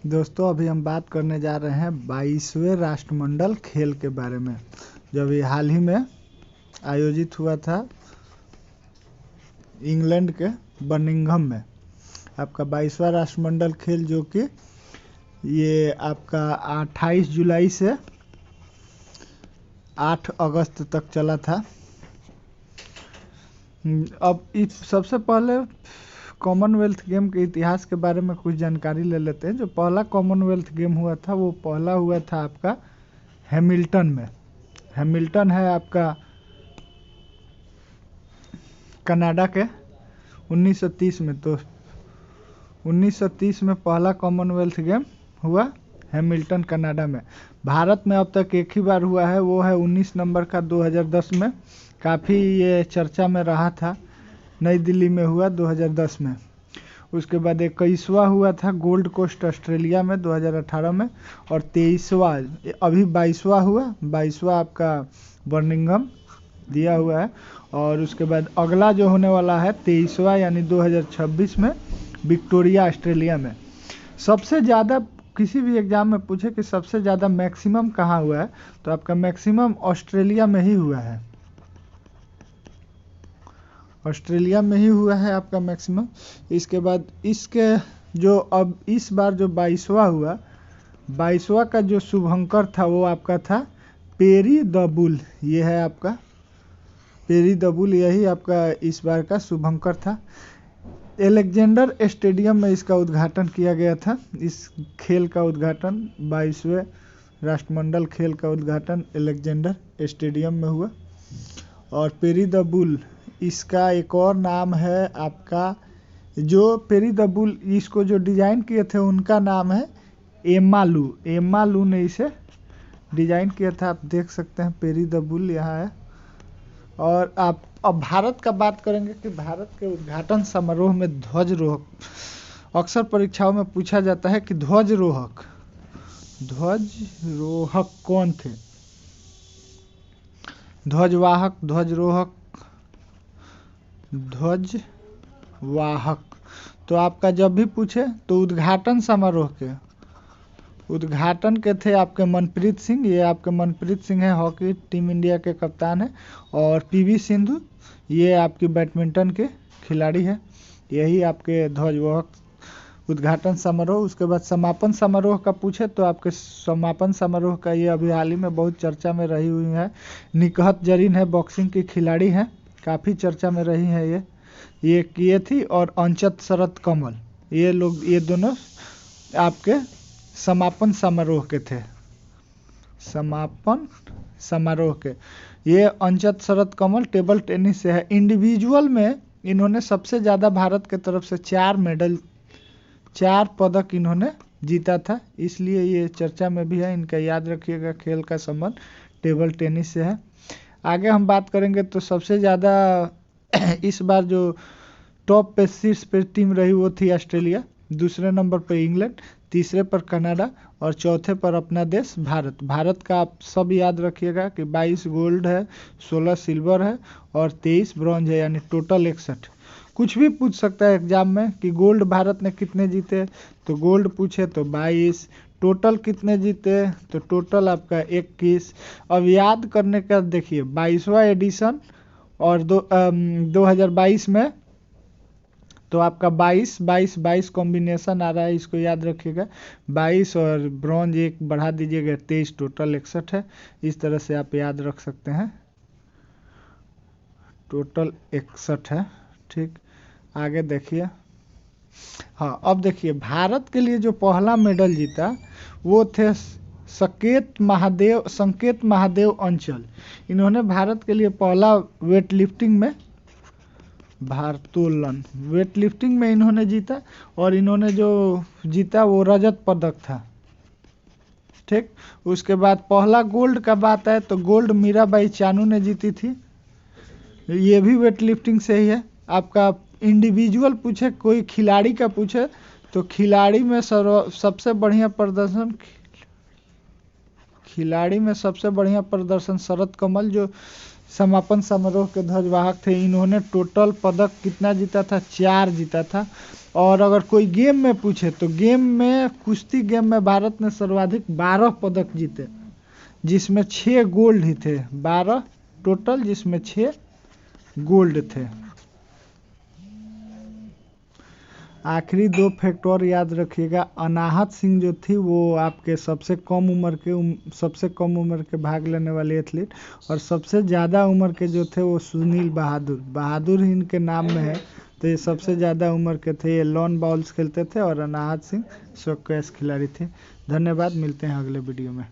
दोस्तों अभी हम बात करने जा रहे हैं 22वें राष्ट्रमंडल खेल के बारे में, जब ये हाल ही में आयोजित हुआ था इंग्लैंड के बर्मिंघम में। आपका 22वां राष्ट्रमंडल खेल जो कि ये आपका 28 जुलाई से 8 अगस्त तक चला था। अब इस सबसे पहले कॉमनवेल्थ गेम के इतिहास के बारे में कुछ जानकारी ले लेते हैं। जो पहला कॉमनवेल्थ गेम हुआ था वो पहला हुआ था आपका हैमिल्टन में। हैमिल्टन है आपका कनाडा के 1930 में। तो 1930 में पहला कॉमनवेल्थ गेम हुआ हैमिल्टन कनाडा में। भारत में अब तक एक ही बार हुआ है, वो है 19 नवंबर का 2010 में। काफ़ी ये चर्चा में रहा था, नई दिल्ली में हुआ 2010 में। उसके बाद 21वां हुआ था गोल्ड कोस्ट ऑस्ट्रेलिया में 2018 में, और 23वां अभी 22वां हुआ। 22वां आपका बर्मिंघम दिया हुआ है। और उसके बाद अगला जो होने वाला है 23वां यानी 2026 में विक्टोरिया ऑस्ट्रेलिया में। सबसे ज़्यादा किसी भी एग्जाम में पूछे कि सबसे ज़्यादा मैक्सिमम कहाँ हुआ है, तो आपका मैक्सिमम ऑस्ट्रेलिया में ही हुआ है। ऑस्ट्रेलिया में ही हुआ है आपका मैक्सिमम। इसके बाद इसके जो अब इस बार जो 22वां हुआ, 22वां का जो शुभंकर था वो आपका था पेरी द बुल। ये है आपका पेरी द बुल, यही आपका इस बार का शुभंकर था। एलेक्जेंडर स्टेडियम में इसका उद्घाटन किया गया था। इस खेल का उद्घाटन 22वें राष्ट्रमंडल खेल का उद्घाटन एलेक्जेंडर स्टेडियम में हुआ। और पेरी द बुल इसका एक और नाम है आपका, जो पेरी द बुल इसको जो डिज़ाइन किए थे उनका नाम है एम्मा लू। एम्मा लू ने इसे डिज़ाइन किया था। आप देख सकते हैं पेरी द बुल यहाँ है। और आप अब भारत का बात करेंगे कि भारत के उद्घाटन समारोह में ध्वजरोहक, अक्सर परीक्षाओं में पूछा जाता है कि ध्वजरोहक कौन थे। ध्वजवाहक, ध्वजरोहक, ध्वजवाहक। तो आपका जब भी पूछे तो उद्घाटन समारोह के उद्घाटन के थे आपके मनप्रीत सिंह। ये आपके मनप्रीत सिंह है, हॉकी टीम इंडिया के कप्तान है। और पीवी सिंधु, ये आपकी बैडमिंटन के खिलाड़ी है। यही आपके ध्वजवाहक उद्घाटन समारोह। उसके बाद समापन समारोह का पूछे तो आपके समापन समारोह का ये अभी हाल ही में बहुत चर्चा में रही हुई है। निकहत जरीन है, बॉक्सिंग की खिलाड़ी है, काफ़ी चर्चा में रही है ये किए थी। और अंचत शरत कमल, ये दोनों आपके समापन समारोह के थे। समापन समारोह के ये अंचत शरत कमल टेबल टेनिस से है। इंडिविजुअल में इन्होंने सबसे ज़्यादा भारत के तरफ से 4 पदक इन्होंने जीता था, इसलिए ये चर्चा में भी है। इनका याद रखिएगा, खेल का संबंध टेबल टेनिस से है। आगे हम बात करेंगे तो सबसे ज़्यादा इस बार जो टॉप पे शीर्ष पे टीम रही वो थी ऑस्ट्रेलिया, दूसरे नंबर पे इंग्लैंड, तीसरे पर कनाडा और चौथे पर अपना देश भारत। भारत का आप सब याद रखिएगा कि 22 गोल्ड है, 16 सिल्वर है और 23 ब्रॉन्ज है, यानी टोटल 61। कुछ भी पूछ सकता है एग्जाम में कि गोल्ड भारत ने कितने जीते, तो गोल्ड पूछे तो 22, टोटल कितने जीते तो टोटल आपका 21। अब याद करने का देखिए 22वां एडिशन और 2022 में तो आपका 22 कॉम्बिनेशन आ रहा है, इसको याद रखिएगा। 22 और ब्रॉन्ज 1 बढ़ा दीजिएगा 23, टोटल 61 है। इस तरह से आप याद रख सकते हैं, टोटल 61 है। ठीक, आगे देखिए। हाँ, अब देखिए भारत के लिए जो पहला मेडल जीता वो थे संकेत महादेव अंचल। इन्होंने भारत के लिए पहला वेटलिफ्टिंग में इन्होंने जीता। और इन्होंने जो जीता वो रजत पदक था। ठीक, उसके बाद पहला गोल्ड का बात है तो गोल्ड मीराबाई चानू ने जीती थी, ये भी वेटलिफ्टिंग से ही है। आपका इंडिविजुअल पूछे, कोई खिलाड़ी का पूछे तो खिलाड़ी में सबसे बढ़िया प्रदर्शन शरत कमल, जो समापन समारोह के ध्वजवाहक थे। इन्होंने टोटल पदक कितना जीता था, 4 जीता था। और अगर कोई गेम में पूछे तो गेम में कुश्ती गेम में भारत ने सर्वाधिक 12 पदक जीते, जिसमें 6 गोल्ड ही थे। 12 टोटल, जिसमें 6 गोल्ड थे। आखिरी 2 फैक्ट और याद रखिएगा। अनाहत सिंह जो थी वो आपके सबसे कम उम्र के भाग लेने वाले एथलीट, और सबसे ज़्यादा उम्र के जो थे वो सुनील बहादुर ही इनके नाम में है। तो ये सबसे ज़्यादा उम्र के थे, ये लॉन बॉल्स खेलते थे, और अनाहत सिंह स्क्वैश खिलाड़ी थे। धन्यवाद, मिलते हैं अगले वीडियो में।